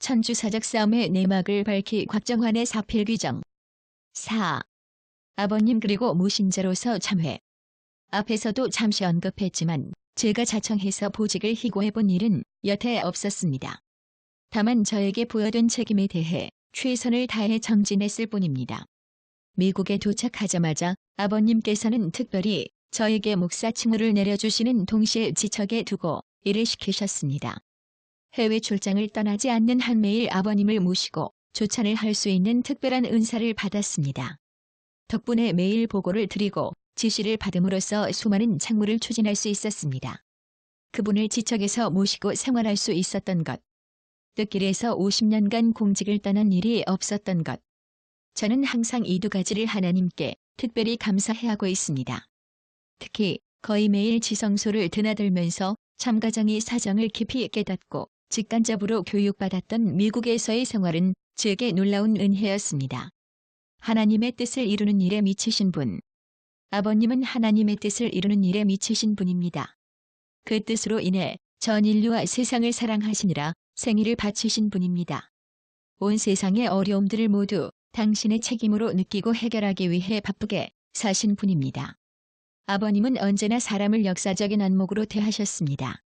천주사적 싸움의 내막을 밝히 곽정환의 사필 규정. 4. 아버님 그리고 무신자로서 참회. 앞에서도 잠시 언급했지만 제가 자청해서 보직을 희고해본 일은 여태 없었습니다. 다만 저에게 부여된 책임에 대해 최선을 다해 정진했을 뿐입니다. 미국에 도착하자마자 아버님께서는 특별히 저에게 목사 칭호를 내려주시는 동시에 지척에 두고 일을 시키셨습니다. 해외 출장을 떠나지 않는 한 매일 아버님을 모시고 조찬을 할 수 있는 특별한 은사를 받았습니다. 덕분에 매일 보고를 드리고 지시를 받음으로써 수많은 책무를 추진할 수 있었습니다. 그분을 지척에서 모시고 생활할 수 있었던 것. 뜻길에서 50년간 공직을 떠난 일이 없었던 것. 저는 항상 이 두 가지를 하나님께 특별히 감사해하고 있습니다. 특히 거의 매일 지성소를 드나들면서 참가장이 사정을 깊이 깨닫고 직간접으로 교육받았던 미국에서의 생활은 제게 놀라운 은혜였습니다. 하나님의 뜻을 이루는 일에 미치신 분. 아버님은 하나님의 뜻을 이루는 일에 미치신 분입니다. 그 뜻으로 인해 전 인류와 세상을 사랑하시니라 생일을 바치신 분입니다. 온 세상의 어려움들을 모두 당신의 책임으로 느끼고 해결하기 위해 바쁘게 사신 분입니다. 아버님은 언제나 사람을 역사적인 안목으로 대하셨습니다.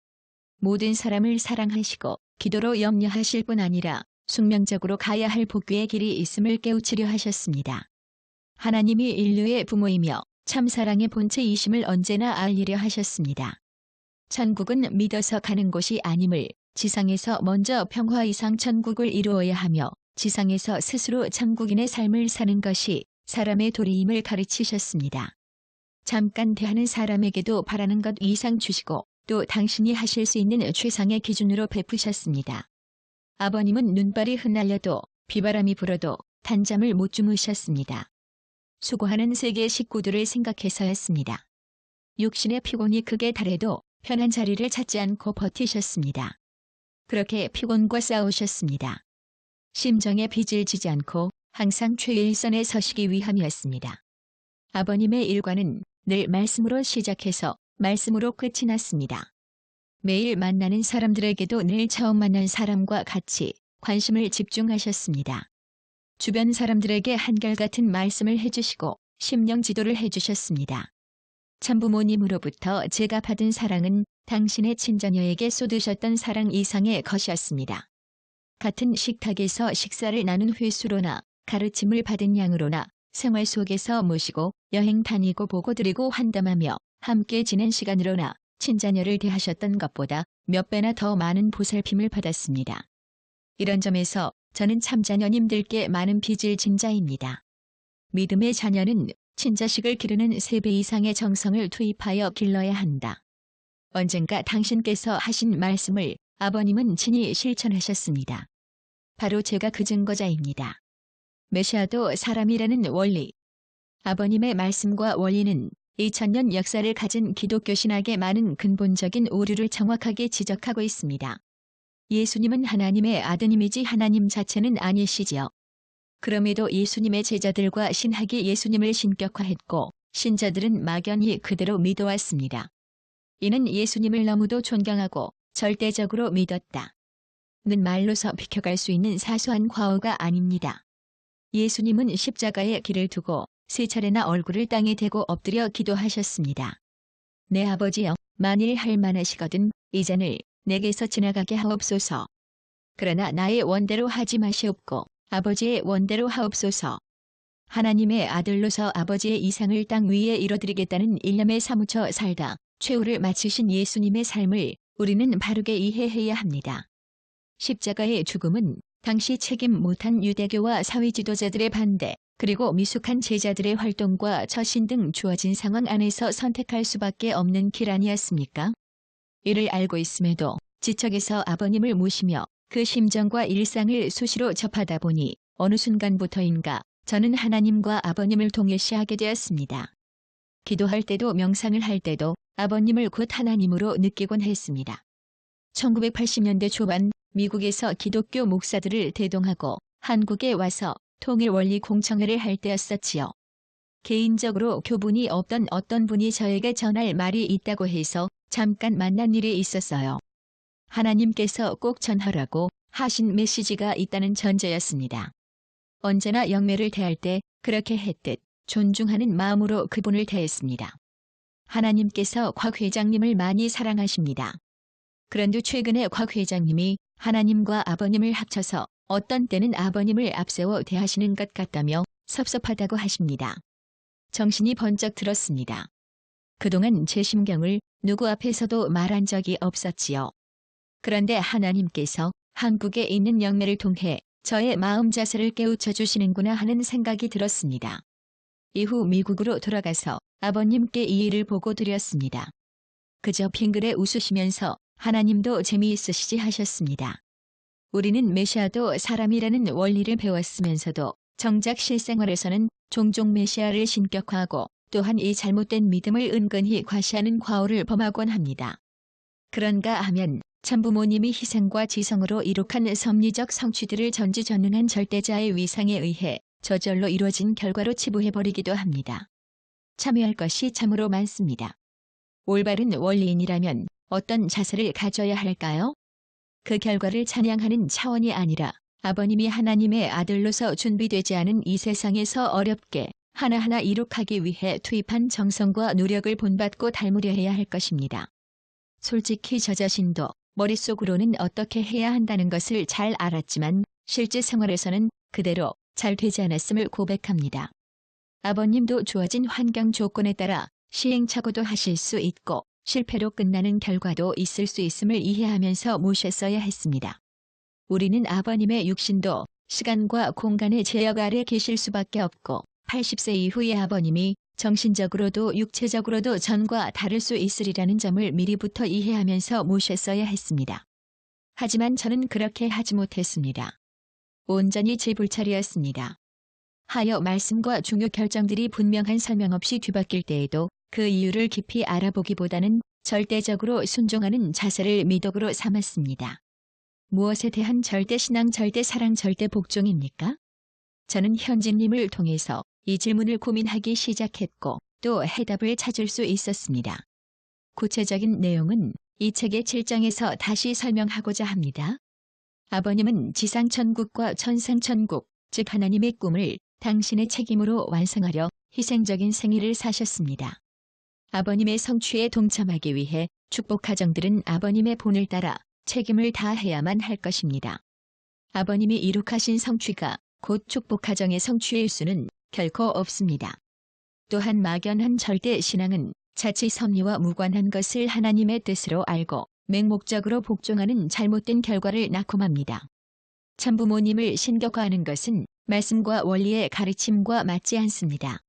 모든 사람을 사랑하시고 기도로 염려하실 뿐 아니라 숙명적으로 가야 할 복귀의 길이 있음을 깨우치려 하셨습니다. 하나님이 인류의 부모이며 참사랑의 본체이심을 언제나 알리려 하셨습니다. 천국은 믿어서 가는 곳이 아님을 지상에서 먼저 평화 이상 천국을 이루어야 하며 지상에서 스스로 천국인의 삶을 사는 것이 사람의 도리임을 가르치셨습니다. 잠깐 대하는 사람에게도 바라는 것 이상 주시고 또 당신이 하실 수 있는 최상의 기준으로 베푸셨습니다. 아버님은 눈발이 흩날려도 비바람이 불어도 단잠을 못 주무셨습니다. 수고하는 세계 식구들을 생각해서였습니다. 육신의 피곤이 극에 달해도 편한 자리를 찾지 않고 버티셨습니다. 그렇게 피곤과 싸우셨습니다. 심정에 빚을 지지 않고 항상 최일선에 서시기 위함이었습니다. 아버님의 일과는 늘 말씀으로 시작해서 말씀으로 끝이 났습니다. 매일 만나는 사람들에게도 늘 처음 만난 사람과 같이 관심을 집중하셨습니다. 주변 사람들에게 한결같은 말씀을 해주시고 심령 지도를 해주셨습니다. 참부모님으로부터 제가 받은 사랑은 당신의 친자녀에게 쏟으셨던 사랑 이상의 것이었습니다. 같은 식탁에서 식사를 나눈 횟수로나 가르침을 받은 양으로나 생활 속에서 모시고 여행 다니고 보고 드리고 환담하며 함께 지낸 시간으로나 친자녀를 대하셨던 것보다 몇 배나 더 많은 보살핌을 받았습니다. 이런 점에서 저는 참자녀님들께 많은 빚을 진 자입니다. 믿음의 자녀는 친자식을 기르는 3배 이상의 정성을 투입하여 길러야 한다. 언젠가 당신께서 하신 말씀을 아버님은 친히 실천하셨습니다. 바로 제가 그 증거자입니다. 메시아도 사람이라는 원리. 아버님의 말씀과 원리는 2000년 역사를 가진 기독교 신학의 많은 근본적인 오류를 정확하게 지적하고 있습니다. 예수님은 하나님의 아드님이지 하나님 자체는 아니시지요. 그럼에도 예수님의 제자들과 신학이 예수님을 신격화했고 신자들은 막연히 그대로 믿어왔습니다. 이는 예수님을 너무도 존경하고 절대적으로 믿었다. 는 말로서 비켜갈 수 있는 사소한 과오가 아닙니다. 예수님은 십자가에 길을 두고 3차례나 얼굴을 땅에 대고 엎드려 기도하셨습니다. 내 아버지여, 만일 할 만하시거든 이 잔을 내게서 지나가게 하옵소서. 그러나 나의 원대로 하지 마시옵고 아버지의 원대로 하옵소서. 하나님의 아들로서 아버지의 이상을 땅 위에 이뤄드리겠다는 일념에 사무쳐 살다 최후를 마치신 예수님의 삶을 우리는 바르게 이해해야 합니다. 십자가의 죽음은 당시 책임 못한 유대교와 사회 지도자들의 반대, 그리고 미숙한 제자들의 활동과 처신 등 주어진 상황 안에서 선택할 수밖에 없는 길 아니었습니까? 이를 알고 있음에도 지척에서 아버님을 모시며 그 심정과 일상을 수시로 접하다 보니 어느 순간부터인가 저는 하나님과 아버님을 동일시하게 되었습니다. 기도할 때도 명상을 할 때도 아버님을 곧 하나님으로 느끼곤 했습니다. 1980년대 초반 미국에서 기독교 목사들을 대동하고 한국에 와서 통일 원리 공청회를 할 때였었지요. 개인적으로 교분이 없던 어떤 분이 저에게 전할 말이 있다고 해서 잠깐 만난 일이 있었어요. 하나님께서 꼭 전하라고 하신 메시지가 있다는 전제였습니다. 언제나 영매를 대할 때 그렇게 했듯 존중하는 마음으로 그분을 대했습니다. 하나님께서 곽 회장님을 많이 사랑하십니다. 그런데 최근에 곽 회장님이 하나님과 아버님을 합쳐서 어떤 때는 아버님을 앞세워 대하시는 것 같다며 섭섭하다고 하십니다. 정신이 번쩍 들었습니다. 그동안 제 심경을 누구 앞에서도 말한 적이 없었지요. 그런데 하나님께서 한국에 있는 영매를 통해 저의 마음 자세를 깨우쳐 주시는구나 하는 생각이 들었습니다. 이후 미국으로 돌아가서 아버님께 이 일을 보고 드렸습니다. 그저 빙그레 웃으시면서 하나님도 재미있으시지 하셨습니다. 우리는 메시아도 사람이라는 원리를 배웠으면서도 정작 실생활에서는 종종 메시아를 신격화하고 또한 이 잘못된 믿음을 은근히 과시하는 과오를 범하곤 합니다. 그런가 하면 참부모님이 희생과 지성으로 이룩한 섭리적 성취들을 전지전능한 절대자의 위상에 의해 저절로 이루어진 결과로 치부해버리기도 합니다. 참여할 것이 참으로 많습니다. 올바른 원리인이라면 어떤 자세를 가져야 할까요? 그 결과를 찬양하는 차원이 아니라 아버님이 하나님의 아들로서 준비되지 않은 이 세상에서 어렵게 하나하나 이룩하기 위해 투입한 정성과 노력을 본받고 닮으려 해야 할 것입니다. 솔직히 저 자신도 머릿속으로는 어떻게 해야 한다는 것을 잘 알았지만 실제 생활에서는 그대로 잘 되지 않았음을 고백합니다. 아버님도 주어진 환경 조건에 따라 시행착오도 하실 수 있고 실패로 끝나는 결과도 있을 수 있음을 이해하면서 모셨어야 했습니다. 우리는 아버님의 육신도 시간과 공간의 제약 아래 계실 수밖에 없고 80세 이후의 아버님이 정신적으로도 육체적으로도 전과 다를 수 있으리라는 점을 미리부터 이해하면서 모셨어야 했습니다. 하지만 저는 그렇게 하지 못했습니다. 온전히 제 불찰이었습니다. 하여 말씀과 중요 결정들이 분명한 설명 없이 뒤바뀔 때에도 그 이유를 깊이 알아보기보다는 절대적으로 순종하는 자세를 미덕으로 삼았습니다. 무엇에 대한 절대 신앙, 절대 사랑, 절대 복종입니까? 저는 현진님을 통해서 이 질문을 고민하기 시작했고 또 해답을 찾을 수 있었습니다. 구체적인 내용은 이 책의 7장에서 다시 설명하고자 합니다. 아버님은 지상천국과 천상천국, 즉 하나님의 꿈을 당신의 책임으로 완성하려 희생적인 생일을 사셨습니다. 아버님의 성취에 동참하기 위해 축복가정들은 아버님의 본을 따라 책임을 다해야만 할 것입니다. 아버님이 이룩하신 성취가 곧 축복가정의 성취일 수는 결코 없습니다. 또한 막연한 절대 신앙은 자칫 섭리와 무관한 것을 하나님의 뜻으로 알고 맹목적으로 복종하는 잘못된 결과를 낳고 맙니다. 참부모님을 신격화하는 것은 말씀과 원리의 가르침과 맞지 않습니다.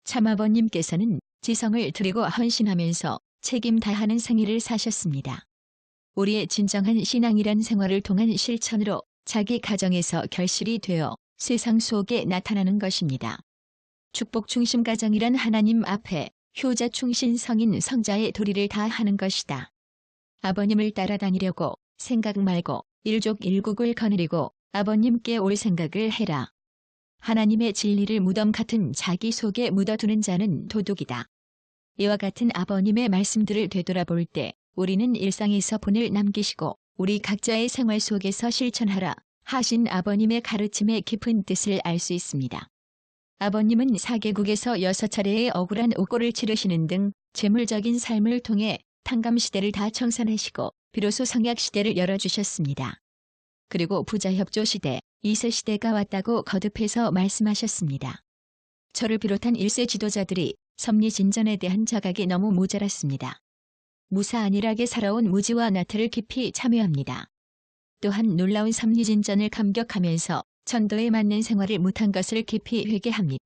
참아버님께서는 지성을 드리고 헌신하면서 책임 다하는 생일을 사셨습니다. 우리의 진정한 신앙이란 생활을 통한 실천으로 자기 가정에서 결실이 되어 세상 속에 나타나는 것입니다. 축복 중심 가정이란 하나님 앞에 효자 충신 성인 성자의 도리를 다하는 것이다. 아버님을 따라다니려고 생각 말고 일족일국을 거느리고 아버님께 올 생각을 해라. 하나님의 진리를 무덤 같은 자기 속에 묻어두는 자는 도둑이다. 이와 같은 아버님의 말씀들을 되돌아볼 때 우리는 일상에서 본을 남기시고 우리 각자의 생활 속에서 실천하라 하신 아버님의 가르침의 깊은 뜻을 알 수 있습니다. 아버님은 4개국에서 6차례의 억울한 옥고를 치르시는 등 재물적인 삶을 통해 탕감시대를 다 청산하시고 비로소 성약시대를 열어주셨습니다. 그리고 부자협조시대, 2세 시대가 왔다고 거듭해서 말씀하셨습니다. 저를 비롯한 1세 지도자들이 섭리진전에 대한 자각이 너무 모자랐습니다. 무사안일하게 살아온 무지와 나태를 깊이 참여합니다. 또한 놀라운 섭리진전을 감격하면서 천도에 맞는 생활을 못한 것을 깊이 회개합니다.